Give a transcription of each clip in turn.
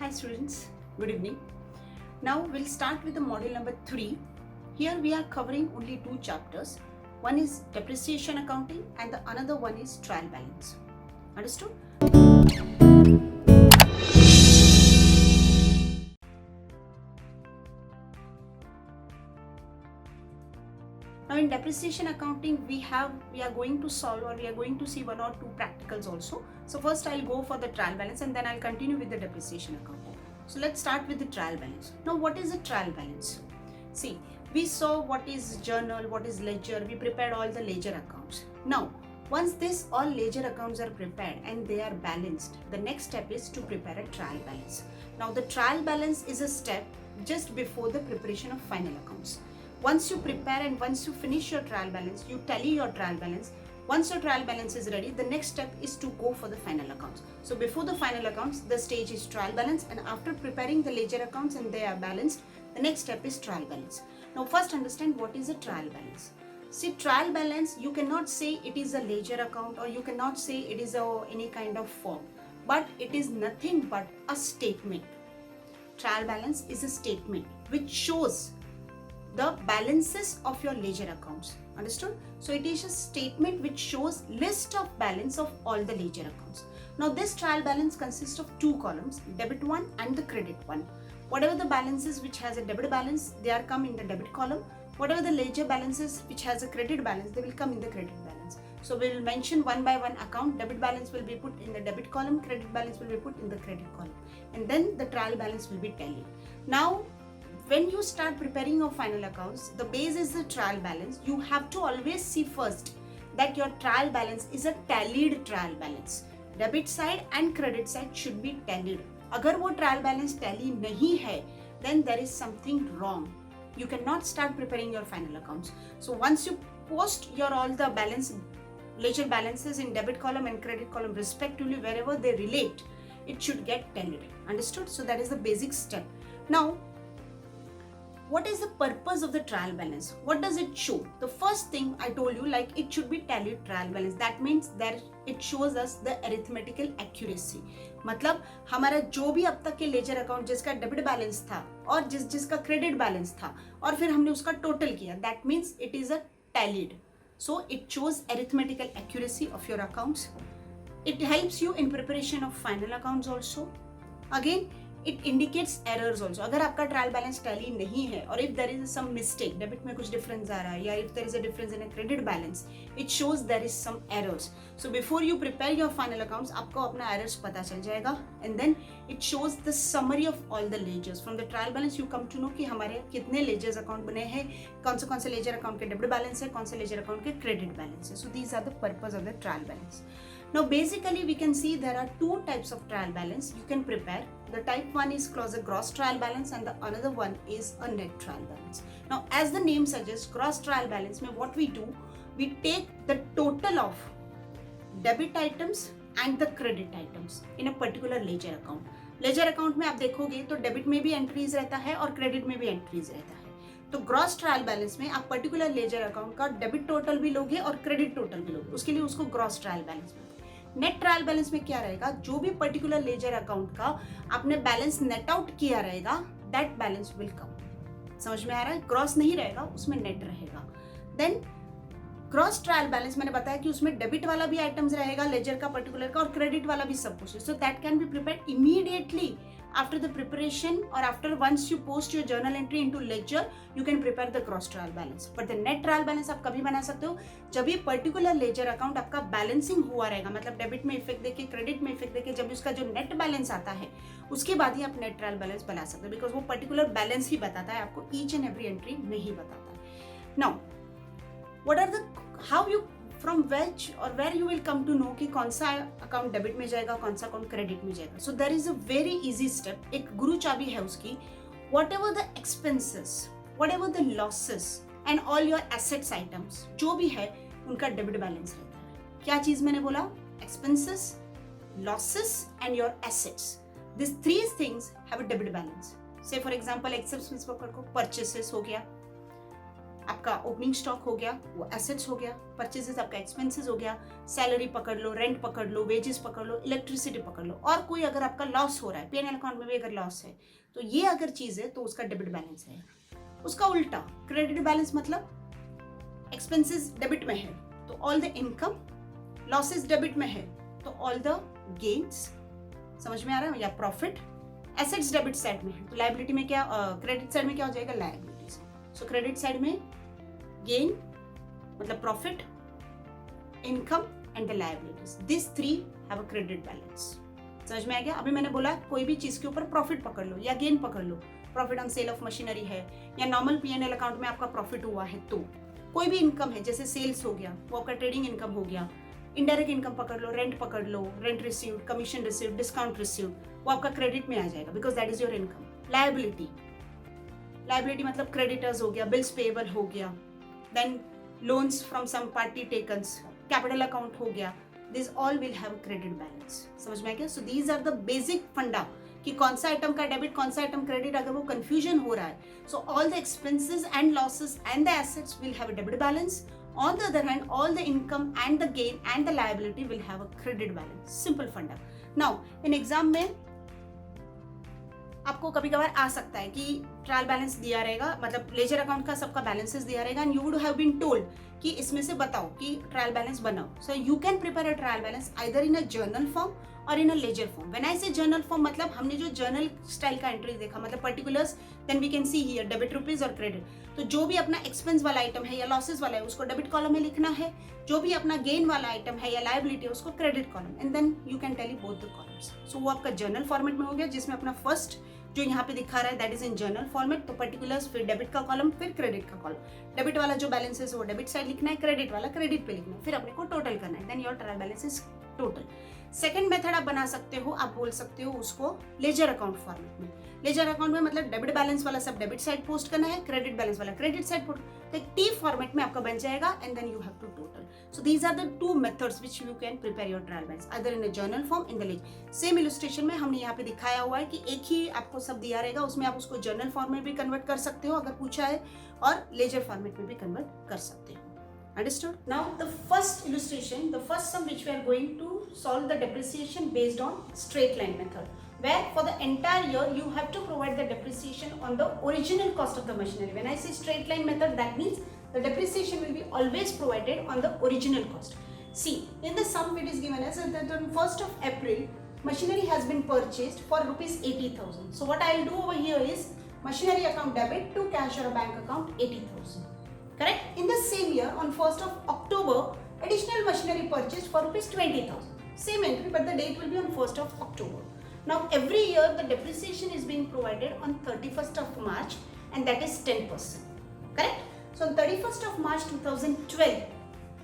Hi students, good evening. Now we'll start with the module number 3. Here we are covering only two chapters. One is depreciation accounting and the another one is trial balance. Understood? Now in depreciation accounting we are going to solve or we are going to see one or two practicals also. So first I'll go for the trial balance and then I'll continue with the depreciation accounting. So let's start with the trial balance. Now what is a trial balance? See, we saw what is journal, what is ledger, we prepared all the ledger accounts. Now once this all ledger accounts are prepared and they are balanced, the next step is to prepare a trial balance. Now the trial balance is a step just before the preparation of final accounts. Once you prepare and once you finish your trial balance, you tally your trial balance. Once your trial balance is ready, the next step is to go for the final accounts. So before the final accounts, the stage is trial balance, and after preparing the ledger accounts and they are balanced, the next step is trial balance. Now first understand what is a trial balance. See, trial balance, you cannot say it is a ledger account or you cannot say it is any kind of form, but it is nothing but a statement. Trial balance is a statement which shows the balances of your ledger accounts. Understood? So it is a statement which shows list of balance of all the ledger accounts. Now this trial balance consists of two columns, debit one and the credit one. Whatever the balances which has a debit balance, they are come in the debit column. Whatever the ledger balances which has a credit balance, they will come in the credit balance. So we will mention one by one account. Debit balance will be put in the debit column, credit balance will be put in the credit column, and then the trial balance will be tallied. Now when you start preparing your final accounts, the base is the trial balance. You have to always see first that your trial balance is a tallied trial balance. Debit side and credit side should be tallied. अगर वो trial balance tally नहीं है, then there is something wrong. You cannot start preparing your final accounts. So once you post your all the balance, ledger balances in debit column and credit column respectively, wherever they relate, it should get tallied. Understood? So that is the basic step. Now, what is the purpose of the trial balance? What does it show? The first thing I told you, like it should be tallied trial balance. That means that it shows us the arithmetical accuracy. मतलब हमारा जो भी अब तक के ledger account जिसका debit balance था और जिसका क्रेडिट बैलेंस था और फिर हमने उसका टोटल किया, that means it is a tallied. So it shows arithmetical accuracy of your accounts. It helps you in preparation of final accounts also. Again, it indicates errors also. अगर आपका trial balance tally नहीं है और if there is some mistake, debit में कुछ difference आ रहा है या if there is a difference in a credit balance, it shows there is some errors. So before you prepare your final accounts, आपको अपना errors पता चल जाएगा, and then it shows the summary of all the ledgers. From the trial balance you come to know कि हमारे कितने ledgers account बने हैं, कौन से ledger account के डेबिट बैलेंस है, कौन से ledger account के credit balance है. So these are the purpose of the trial balance. Now basically we can see there are two types of trial balance you can prepare. The type 1 is called a gross trial balance and the another one is a net trial balance. Now as the name suggests, gross trial balance में what we do, we take the total of debit items and the credit items in a particular ledger account. Ledger account में आप देखोगे तो debit में भी entries रहता है और क्रेडिट में भी एंट्रीज रहता है. तो ग्रॉस ट्रायल बैलेंस में आप पर्टिकुलर लेजर अकाउंट का डेबिट टोटल भी लोगे और क्रेडिट टोटल भी लोगे, उसके लिए उसको ग्रॉस ट्रायल बैलेंस बोलते हैं. नेट ट्रायल बैलेंस में क्या रहेगा, जो भी पर्टिकुलर लेजर अकाउंट का आपने बैलेंस नेट आउट किया रहेगा, दैट बैलेंस विल कम. समझ में आ रहा है? ग्रॉस नहीं रहेगा, उसमें नेट रहेगा. देन ग्रॉस ट्रायल बैलेंस मैंने बताया कि उसमें डेबिट वाला भी आइटम्स रहेगा लेजर का पर्टिकुलर का और क्रेडिट वाला भी सब कुछ. So that can be prepared immediately after the preparation or after once you post your journal entry into ledger, you can prepare the gross trial balance. But the net trial balance आप कभी बना सकते हो जब ये particular ledger account आपका balancing हुआ रहेगा, मतलब डेबिट में इफेक्ट देके क्रेडिट में इफेक्ट देके जब उसका जो नेट बैलेंस आता है उसके बाद ही आप नेट ट्रायल बैलेंस बना सकते हो, बिकॉज वो पर्टिकुलर बैलेंस ही बताता है, आपको ईच एंड एवरी एंट्री नहीं बताता है. Now what are the how you from which or where you will come to know कि कौन सा अकाउंट डेबिट में जाएगा, कौन सा अकाउंट क्रेडिट में जाएगा. So there is a very easy step, एक गुरु चाबी है उसकी. Whatever the expenses, whatever the losses and all your assets items जो भी है उनका डेबिट बैलेंस रहता है. क्या चीज मैंने बोला? Expenses, losses and your assets. This three things have a debit balance. से फॉर एग्जांपल एक्सपेंसेस को परचेसेस हो गया, आपका ओपनिंग स्टॉक हो गया, वो एसेट्स हो गया, परचेजेस आपका एक्सपेंसेस हो गया, सैलरी पकड़ लो, रेंट पकड़ लो, वेजेस पकड़ लो, इलेक्ट्रिसिटी पकड़ लो, और कोई अगर आपका लॉस हो रहा है, P&L अकाउंट में भी अगर लॉस है तो ये अगर चीज है तो उसका डेबिट बैलेंस है। उसका उल्टा क्रेडिट बैलेंस मतलब एक्सपेंसेस डेबिट में है तो all the income, losses debit में है तो ऑल द गेन्स, समझ में आ रहा है, या प्रॉफिट, एसेट्स डेबिट साइड में है तो लायबिलिटी में क्या, क्रेडिट साइड में क्या हो जाएगा, लायबिलिटीज। सो क्रेडिट साइड में गेन मतलब profit, income and the liabilities, this three have a credit balance. समझ में आ गया? अभी मैंने बोला कोई भी चीज के ऊपर प्रॉफिट पकड़ लो या गेन पकड़ लो, profit on sale of machinery है या नॉर्मल P&L अकाउंट में आपका प्रॉफिट हुआ है, तो कोई भी इनकम है जैसे सेल्स हो गया वो आपका ट्रेडिंग इनकम हो गया, इनडायरेक्ट इनकम पकड़ लो, रेंट पकड़ लो, rent received, commission received, discount received, वो आपका क्रेडिट में आ जाएगा because that is your income. Liability, liability मतलब क्रेडिटर्स हो गया, बिल्स पेएबल हो गया, then loans from some party takens, capital account हो गया, this all will have credit balance. समझ में आ गया? So these are the basic funda कि कौन सा आइटम का डेबिट कौन सा आइटम क्रेडिट, अगर वो कंफ्यूजन हो रहा है so all the expenses and losses and the assets will have a debit balance, on the other hand all the income and the gain and the liability will have a credit balance, simple funda। now in exam में आपको कभी कभार आ सकता है कि trial balance दिया रहेगा, मतलब लेजर अकाउंट का सबका बैलेंसेस दिया रहेगा and you would have been told कि इसमें से बताओ कि ट्रायल बैलेंस बनाओ। So you can prepare a trial balance either in a journal form or in a ledger form. When I say journal form मतलब हमने जो जर्नल स्टाइल का एंट्री देखा, मतलब particulars, then we can see here debit rupees और credit. तो जो भी अपना एक्सपेंस वाला आइटम है या लॉसेस वाला है उसको डेबिट कॉलम में लिखना है, जो भी अपना गेन वाला आइटम है या लायबिलिटी है उसको credit column, and then you can tally both the columns. So वो आपका जर्नल फॉर्मेट में हो गया जिसमें अपना फर्स्ट जो यहाँ पे दिखा रहा है that is in journal format, तो पर्टिकुलर्स, फिर डेबिट का कॉलम, फिर क्रेडिट का कॉलम। डेबिट वाला जो बैलेंस है वो डेबिट साइड लिखना है, क्रेडिट वाला क्रेडिट पे लिखना है, फिर अपने को टोटल करना है, then your trial balance is total. Second method आप बना सकते हो, आप बोल सकते हो उसको लेजर अकाउंट फॉर्मेट में। लेजर अकाउंट में मतलब डेबिट बैलेंस वाला सब डेबिट साइड पोस्ट करना है, क्रेडिट बैलेंस वाला क्रेडिट साइड पोस्ट, तो टी फॉर्मेट में आपका बन जाएगा and then you have to total. So these are the two methods which you can prepare your trial balance either in a journal form, in the ledger. Same illustration में हमने यहाँ पे दिखाया हुआ है कि एक ही आपको सब दिया रहेगा, उसमें आप उसको जर्नल फॉर्म में भी कन्वर्ट कर सकते हो अगर पूछा है, और लेजर फॉर्मेट में भी कन्वर्ट कर सकते हो। Understood? Now the first illustration, the first sum which we are going to solve the depreciation based on straight line method, where for the entire year you have to provide the depreciation on the original cost of the machinery. When I say straight line method, that means the depreciation will be always provided on the original cost. See, in the sum it is given as that on 1st of April machinery has been purchased for rupees 80,000. So what I will do over here is machinery account debit to cash or a bank account 80,000. Correct? In the same year, on 1st of October, additional machinery purchased for rupees 20,000. Same entry, but the date will be on 1st of October. Now, every year the depreciation is being provided on 31st of March, and that is 10%. Correct? So, on 31st of March 2012,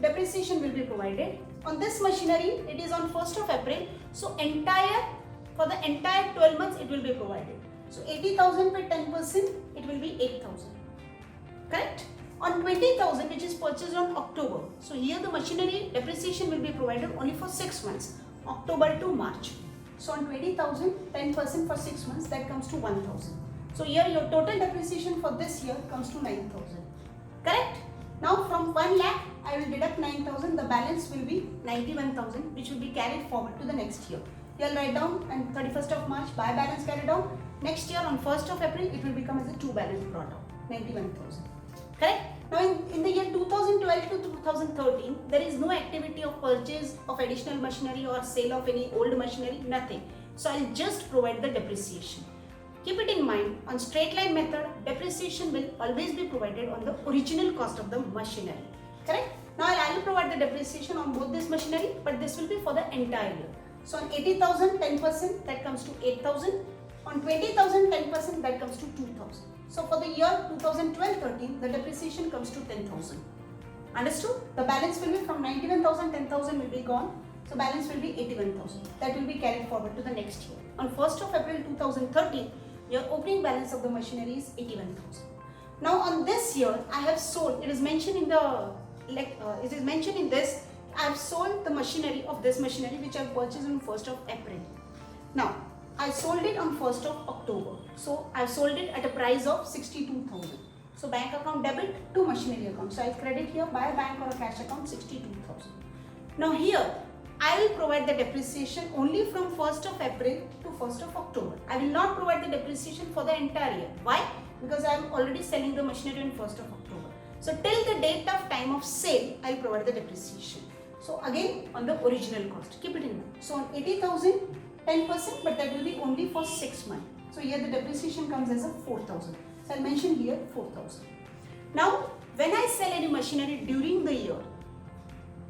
depreciation will be provided. On this machinery, it is on 1st of April. So, for the entire 12 months, it will be provided. So, 80,000 per 10%, it will be 8,000. Correct? On 20,000 which is purchased on October, so here the machinery depreciation will be provided only for 6 months, October to March. So on 20,000, 10% for 6 months, that comes to 1,000. So here your total depreciation for this year comes to 9,000. Correct? Now from 1 lakh, I will deduct 9,000, the balance will be 91,000 which will be carried forward to the next year. You will write down and 31st of March buy balance carried down. Next year on 1st of April, it will become as a 2 balance brought down, 91,000. Correct? Now in the year 2012 to 2013, there is no activity of purchase of additional machinery or sale of any old machinery, nothing. So I'll just provide the depreciation. Keep it in mind, on straight line method, depreciation will always be provided on the original cost of the machinery. Correct? Now I'll provide the depreciation on both this machinery, but this will be for the entire year. So on 80,000, 10%, that comes to 8,000. On 20,000, 10%, that comes to 2,000. So for the year 2012-13, the depreciation comes to 10,000. Understood? The balance will be from 91,000, 10,000 will be gone. So balance will be 81,000. That will be carried forward to the next year. On 1st of April 2013, your opening balance of the machinery is 81,000. Now on this year, I have sold. It is mentioned in the it is mentioned in this. I have sold the machinery of this machinery which I purchased on 1st of April. Now I sold it on 1st of October. So I sold it at a price of 62,000. So bank account debit to machinery account. So I'll credit here by a bank or a cash account 62,000. Now here I will provide the depreciation only from 1st of April to 1st of October. I will not provide the depreciation for the entire year. Why? Because I am already selling the machinery on 1st of October. So till the date of time of sale, I will provide the depreciation. So again on the original cost, keep it in mind. So on 80,000, 10%, but that will be only for 6 months. So here the depreciation comes as a 4,000. So I'll mention here 4,000. Now when I sell any machinery during the year,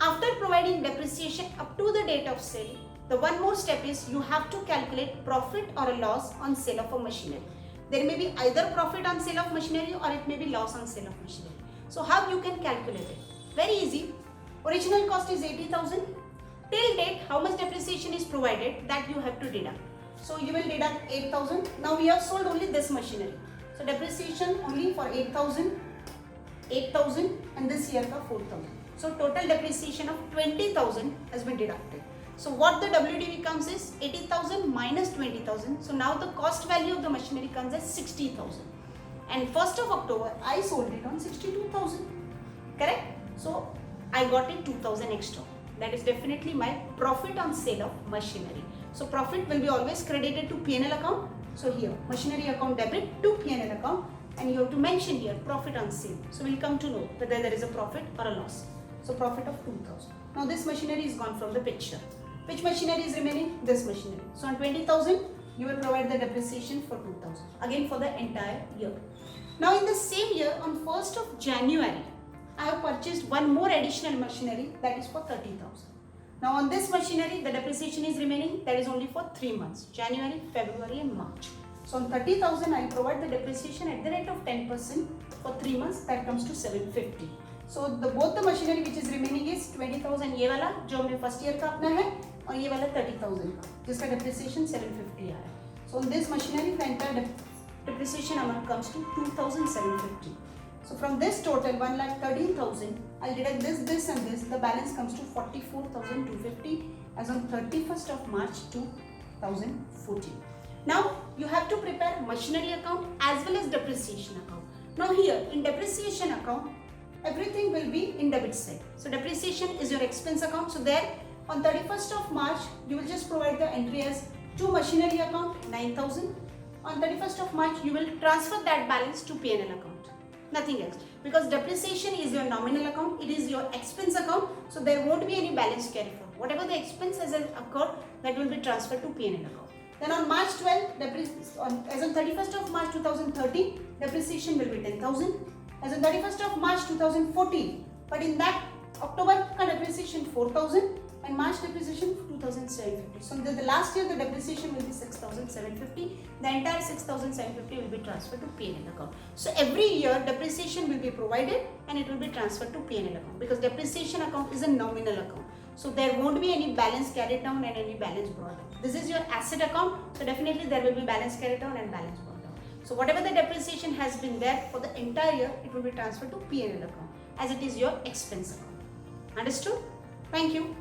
after providing depreciation up to the date of sale, the one more step is you have to calculate profit or a loss on sale of a machinery. There may be either profit on sale of machinery or it may be loss on sale of machinery. So how you can calculate it? Very easy. Original cost is 80,000. Till date, how much depreciation is provided, that you have to deduct. So you will deduct 8,000. Now we have sold only this machinery. So depreciation only for 8,000, 8,000 and this year ka 4,000. So total depreciation of 20,000 has been deducted. So what the WDV comes is 80,000 minus 20,000. So now the cost value of the machinery comes as 60,000. And 1st of October, I sold it on 62,000. Correct? So I got it 2,000 extra. That is definitely my profit on sale of machinery. So profit will be always credited to P&L account. So here machinery account debit to P&L account, and you have to mention here profit on sale. So we'll come to know whether there is a profit or a loss. So profit of 2,000. Now this machinery is gone from the picture. Which machinery is remaining? This machinery. So on 20,000 you will provide the depreciation for 2,000. Again for the entire year. Now in the same year on 1st of January, I have purchased one more additional machinery, that is for 30,000. Now on this machinery the depreciation is remaining, that is only for 3 months, January, February and March. So on 30,000 I will provide the depreciation at the rate of 10% for 3 months, that comes to 750. So both the machinery which is remaining is 20,000 ये वाला जो हमने first year का अपना है और ये वाला 30,000 का जिसका depreciation 750 आया. So on this machinery the entire depreciation amount comes to 2,750. So from this total 1,13,000, I'll deduct this and this. The balance comes to 44,250 as on 31st of March 2014. Now you have to prepare machinery account as well as depreciation account. Now here in depreciation account, everything will be in debit side. So depreciation is your expense account. So there on 31st of March, you will just provide the entry as to machinery account 9,000. On 31st of March, you will transfer that balance to P&L account. Nothing else, because depreciation is your nominal account, it is your expense account, so there won't be any balance carry forward. Whatever the expense has occurred, that will be transferred to P&L account. Then on March 12, as on 31st of March 2013, depreciation will be 10,000. As on 31st of March 2014, but in that October depreciation 4,000 and March depreciation 2,750. So the last year the depreciation will be 6,750. The entire 6,750 will be transferred to P&L account. So every year depreciation will be provided and it will be transferred to P&L account, because depreciation account is a nominal account. So there won't be any balance carried down and any balance brought down. This is your asset account, so definitely there will be balance carried down and balance brought down. So whatever the depreciation has been there for the entire year, it will be transferred to P&L account as it is your expense account. Understood? Thank you.